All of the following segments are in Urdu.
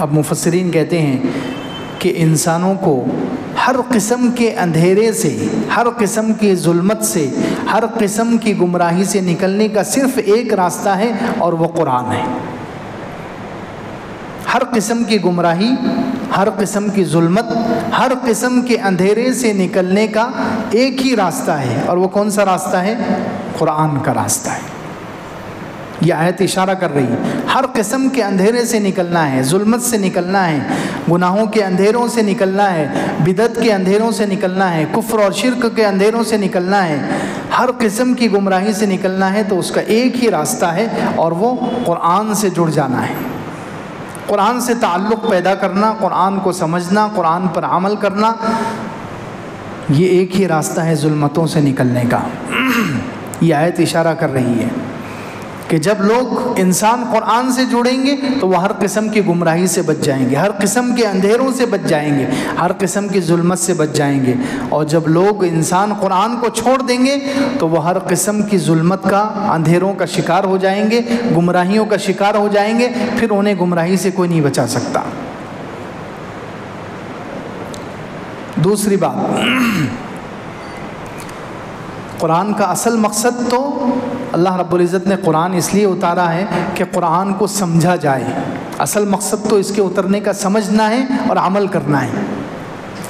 اب مفسرین کہتے ہیں کہ انسانوں کو ہر قسم کے اندھیرے سے، ہر قسم کی ظلمت سے، ہر قسم کی گمراہی سے نکلنے کا صرف ایک راستہ ہے، اور وہ قرآن ہے۔ ہر قسم کی گمراہی، ہر قسم کی ظلمت، ہر قسم کے اندھیرے سے نکلنے کا ایک ہی راستہ ہے، اور وہ کون سا راستہ ہے؟ قرآن کا راستہ ہے۔ یہ آیت اشارہ کر رہی ہے، ہر قسم کے اندھیرے سے نکلنا ہے، ظلمت سے نکلنا ہے، گناہوں کے اندھیروں سے نکلنا ہے، بدعت کے اندھیروں سے نکلنا ہے، کفر اور شرک کے اندھیروں سے نکلنا ہے، ہر قسم کی گمراہی سے نکلنا ہے، تو اس کا ایک ہی راستہ ہے، اور وہ قرآن سے جڑ جانا ہے۔ قرآن سے تعلق پیدا کرنا، قرآن کو سمجھنا، قرآن پر عمل کرنا، یہ ایک ہی راستہ ہے ظلمتوں سے نکلنے کا۔ یہ آیت اشارہ کر رہی ہے کہ جب لوگ انسان قرآن سے جڑیں گے تو وہ ہر قسم کی گمراہی سے بچ جائیں گے، ہر قسم کے اندھیروں سے بچ جائیں گے، ہر قسم کی ظلمت سے بچ جائیں گے، اور جب لوگ انسان قرآن کو چھوڑ دیں گے تو وہ ہر قسم کی ظلمت کا، اندھیروں کا شکار ہو جائیں گے، گمراہیوں کا شکار ہو جائیں گے، پھر انہیں گمراہی سے کوئی نہیں بچا سکتا۔ دوسری بات، قرآن کا اصل مقصد تو اللہ رب العزت نے قرآن اس لیے اتارا ہے کہ قرآن کو سمجھا جائے۔ اصل مقصد تو اس کے اترنے کا سمجھنا ہے اور عمل کرنا ہے۔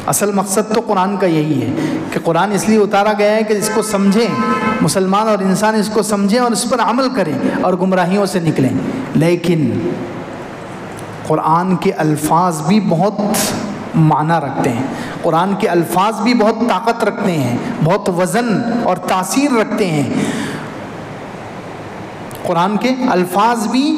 اصل مقصد تو قرآن کا یہی ہے کہ قرآن اس لیے اتارا گیا ہے کہ اس کو سمجھیں، مسلمان اور انسان اس کو سمجھیں اور اس پر عمل کریں اور گمراہیوں سے نکلیں۔ لیکن قرآن کے الفاظ بھی بہت معنی رکھتے ہیں، قرآن کے الفاظ بھی بہت طاقت رکھتے ہیں، بہت وزن اور تاثیر رکھتے ہیں۔ قرآن کے الفاظ بھی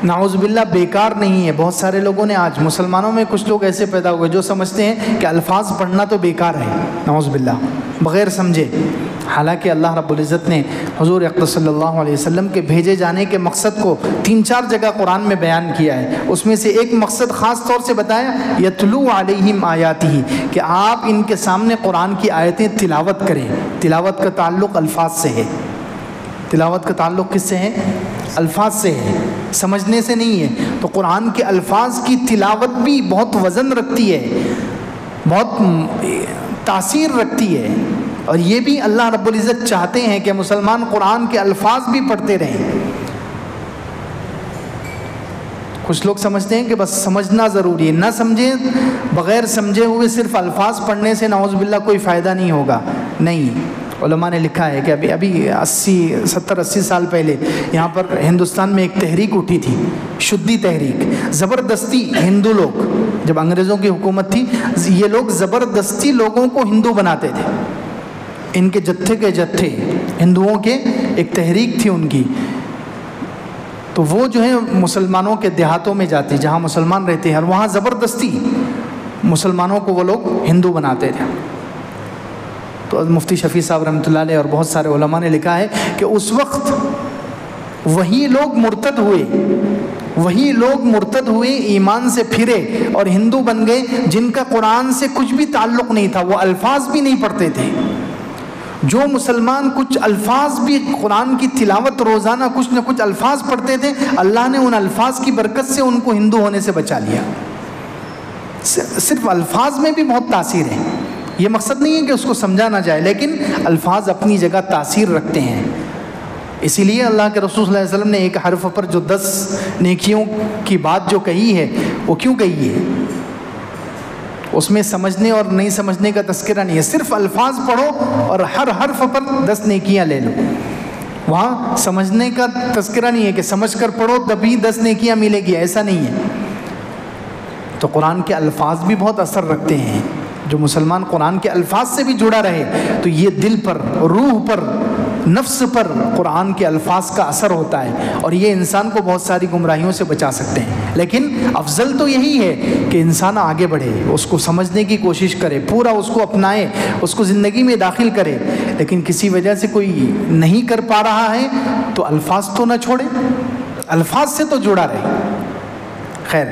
نعوذ باللہ بیکار نہیں ہے۔ بہت سارے لوگوں نے، آج مسلمانوں میں کچھ لوگ ایسے پیدا ہوئے جو سمجھتے ہیں کہ الفاظ پڑھنا تو بیکار ہے، نعوذ باللہ، بغیر سمجھے۔ حالانکہ اللہ رب العزت نے حضور اقدس صلی اللہ علیہ وسلم کے بھیجے جانے کے مقصد کو 3-4 جگہ قرآن میں بیان کیا ہے۔ اس میں سے ایک مقصد خاص طور سے بتایا، یتلو علیہم آیاتہ، کہ آپ ان کے سامنے قرآن کی آیتیں تلاوت کریں۔ تلاوت کا تعلق الفاظ سے ہے، تلاوت کا تعلق کس سے ہے؟ الفاظ سے ہے، سمجھنے سے نہیں ہے۔ تو قرآن کے الفاظ کی تلاوت بھی بہت وزن رکھتی ہے، بہت تاثیر رکھتی ہے، اور یہ بھی اللہ رب العزت چاہتے ہیں کہ مسلمان قرآن کے الفاظ بھی پڑھتے رہیں۔ کچھ لوگ سمجھتے ہیں کہ بس سمجھنا ضروری ہے، نہ سمجھیں، بغیر سمجھے ہوئے صرف الفاظ پڑھنے سے نعوذ باللہ کوئی فائدہ نہیں ہوگا۔ نہیں، علماء نے لکھا ہے کہ ابھی 70-80 سال پہلے یہاں پر ہندوستان میں ایک تحریک اٹھی تھی، شدی تحریک۔ زبردستی ہندو لوگ، جب انگریزوں کی حکومت تھی، یہ لوگ زبردستی لوگوں کو ہندو بناتے تھے۔ ان کے جتھے کے جتھے ہندوؤں کے، ایک تحریک تھی ان کی، تو وہ جو ہے مسلمانوں کے دیہاتوں میں جاتے جہاں مسلمان رہتے ہیں، اور وہاں زبردستی مسلمانوں کو وہ لوگ ہندو بناتے تھے۔ تو مفتی شفیع صاحب رحمۃ اللہ علیہ اور بہت سارے علماء نے لکھا ہے کہ اس وقت وہی لوگ مرتد ہوئے، وہی لوگ مرتد ہوئے، ایمان سے پھرے اور ہندو بن گئے، جن کا قرآن سے کچھ بھی تعلق نہیں تھا، وہ الفاظ بھی نہیں پڑھتے تھے۔ جو مسلمان کچھ الفاظ بھی، قرآن کی تلاوت روزانہ کچھ نہ کچھ الفاظ پڑھتے تھے، اللہ نے ان الفاظ کی برکت سے ان کو ہندو ہونے سے بچا لیا۔ صرف الفاظ میں بھی بہت تاثیر ہے، یہ مقصد نہیں ہے کہ اس کو سمجھا نہ جائے، لیکن الفاظ اپنی جگہ تاثیر رکھتے ہیں۔ اسی لیے اللہ کے رسول صلی اللہ علیہ وسلم نے ایک حرف پر جو 10 نیکیوں کی بات جو کہی ہے، وہ کیوں کہی ہے؟ اس میں سمجھنے اور نہیں سمجھنے کا تذکرہ نہیں ہے، صرف الفاظ پڑھو اور ہر حرف پر 10 نیکیاں لے لو۔ وہاں سمجھنے کا تذکرہ نہیں ہے کہ سمجھ کر پڑھو تبھی 10 نیکیاں ملے گی، ایسا نہیں ہے۔ تو قرآن کے الفاظ بھی بہت اثر رکھتے ہیں۔ جو مسلمان قرآن کے الفاظ سے بھی جڑا رہے تو یہ دل پر، روح پر، نفس پر قرآن کے الفاظ کا اثر ہوتا ہے، اور یہ انسان کو بہت ساری گمراہیوں سے بچا سکتے ہیں۔ لیکن افضل تو یہی ہے کہ انسان آگے بڑھے، اس کو سمجھنے کی کوشش کرے، پورا اس کو اپنائے، اس کو زندگی میں داخل کرے۔ لیکن کسی وجہ سے کوئی نہیں کر پا رہا ہے تو الفاظ تو نہ چھوڑے، الفاظ سے تو جڑا رہے۔ خیر،